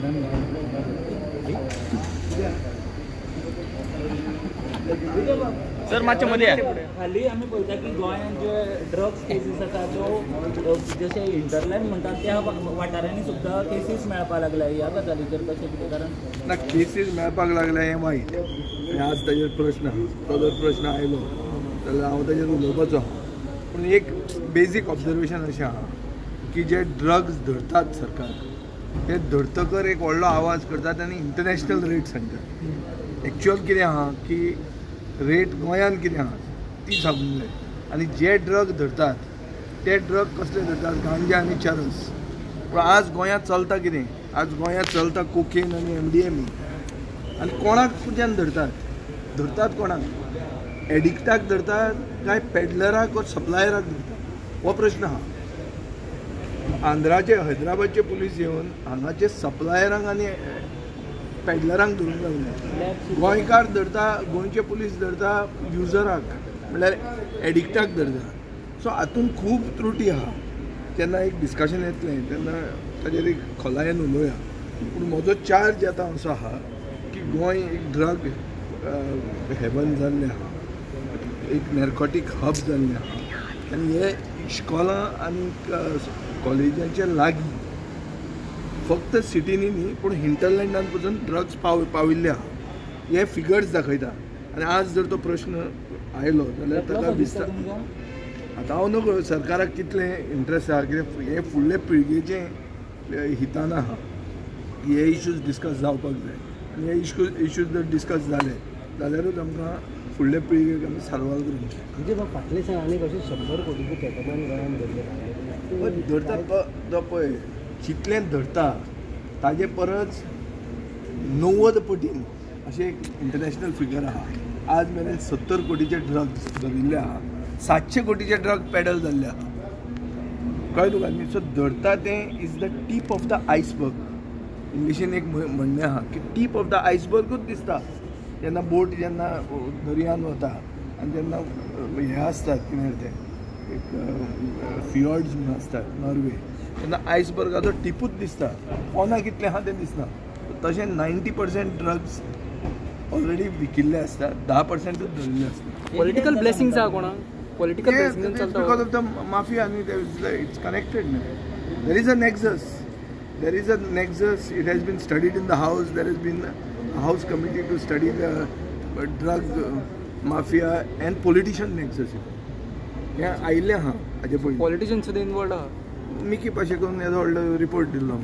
Sir मातशें मदीं हालीं आमी पळयता की गोंयांत जे ड्रग्स केसीस आसा त्यो जशे इंटरलँड म्हणटात त्या वाठारांनी सुद्दां केसीस मेळपाक लागल्या. ह्या गजालीचेर कशें कितें कारण ना केसीस मेळपाक लागल्या हें वायट. आज ताजेर प्रश्न तो जर प्रश्न आयलो जाल्यार हांव ताजेर उलोवपाचो. पूण एक बेजीक ऑब्जर्वेशन अशें आहा की जे ड्रग्स धरतात सरकार ते धरतकर एक व्हडलो आवाज करतात आनी इंटरनॅशनल रेट सांगतात. एक्चुअल कितें आहा की रेट गोंयांत कितें आहा ती सांगूंक जाय. आनी जे ड्रग धरतात ते ड्रग कसले धरतात गांजा आनी चरस. पूण आज गोंयांत चलता कितें? आज गोंयांत चलता कोकेन आनी MDMA. आनी कोणाक तुज्यान धरतात कोणाक? एडिक्टाक धरतात काय पेडलराक वा सप्लायराक धरतात हो प्रश्न आहा. आंध्राचे हैदराबादचे पुलीस येवन हांगाचे सप्लायरांक आनी पेडलरांक धरून लागले. गोंयकार धरता, गोंयचे पुलीस धरता युजराक म्हणल्यार एडिक्टाक धरता. सो हातूंत खूब त्रुटी आहा. केन्ना एक डिस्कशन येतलें तेन्ना ताजेर एक खोलायेन उलोवया. पूण म्हजो चार्ज आतां असो आहा की गोंय एक ड्रग हेवन जाल्लें आहा, एक नॅरकॉटीक हब जाल्लें आहा. आनी हे इश्कोलां आनी कॉलेजांच्या लागीं फक्त सिटीनी न्ही पूण हिंटरलँडान पसून ड्रग्स पाविल्ले आहा. हे फिगर्स दाखयता. आनी आज जर तो प्रश्न आयलो जाल्यार ताका दिसता आतां हांव नकळो सरकाराक कितलें इंट्रस्ट आहा कित्याक हे फुडले पिळगेचें हितान आहा. हे इश्यूज डिस्कस जावपाक जाय आनी हे इश्यूज जर डिस्कस जाले जाल्यारूच आमकां फुडले पिळगेक आमी सारवाल करूंक जाय. म्हणजे फाटले दिसांनी आनीक अशें 100 कोटीचे कॅटमान गोंयांत धरले. धरतात तो पळय जितलें धरता ताजे परस 90 पटीन अशें एक इंटरनॅशनल फिगर आहा. आज मेरेन 70 कोटीचे ड्रग्स धरिल्ले आहा. 700 कोटीचे ड्रग पॅडल जाल्ले आहा. कळ्ळें तुका न्ही? सो धरता तें is the tip of the iceberg. इंग्लिशीन एक म्हणणें आहा की टीप ऑफ द आयसबर्गूच दिसता जेन्ना बोट जेन्ना दर्यान वता आनी जेन्ना हे आसतात कितें तें एक फियॉर्ड्स म्हूण आसतात नॉर्वे तेन्ना आयसबर्गाचो टिपूच दिसता. पोना कितलें आहा तें दिसना. तशें 90% ड्रग्स ऑलरेडी विकिल्ले आसता, 10%च धरिल्ले आसता. पॉलिटिकल ब्लेसिंग्स आहा कोणाक? पॉलिटिकल ब्लेसिंग्स चलता बिकॉज ऑफ द माफिया न्ही. इट्स कनेक्टेड न्ही. There is a nexus. It has been studied in the house. There has been a house committee to study the drug mafia and politician nexus. हे आयिल्लें आहा हाजे पयलीं. Politician सुद्दां involved आहा. Mickey पाशेकरून येदो व्हडलो रिपोर्ट दिल्लो.